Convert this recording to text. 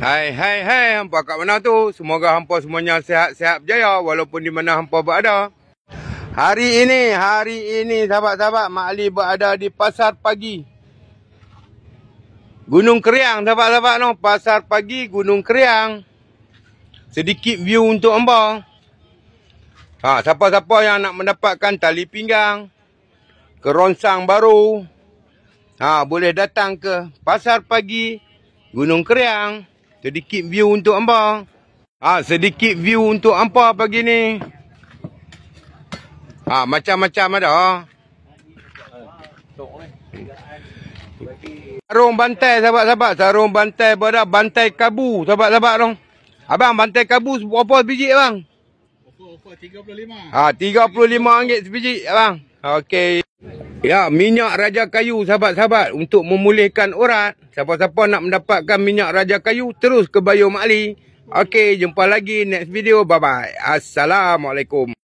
Hai, hampa kat mana tu? Semoga hampa semuanya sihat-sihat berjaya walaupun di mana hampa berada. Hari ini sahabat-sahabat, Mak Ali berada di Pasar Pagi Gunung Kriang, sahabat-sahabat no. Pasar Pagi Gunung Kriang. Sedikit view untuk hamba. Siapa-siapa yang nak mendapatkan tali pinggang, kerongsang baru, boleh datang ke Pasar Pagi Gunung Kriang. Sedikit view untuk hamba. Sedikit view untuk hampa pagi ni. Macam-macam ada. Sarung bantai sahabat-sahabat. Sarung bantai berada bantai kabu sahabat-sahabat dong. Abang, bantai kabu berapa biji abang? Offer 35. RM35 sebiji abang. Okey. Ya, minyak raja kayu sahabat-sahabat untuk memulihkan urat. Siapa-siapa nak mendapatkan minyak raja kayu, terus ke bio Mak Ali. Okey, jumpa lagi next video. Bye-bye. Assalamualaikum.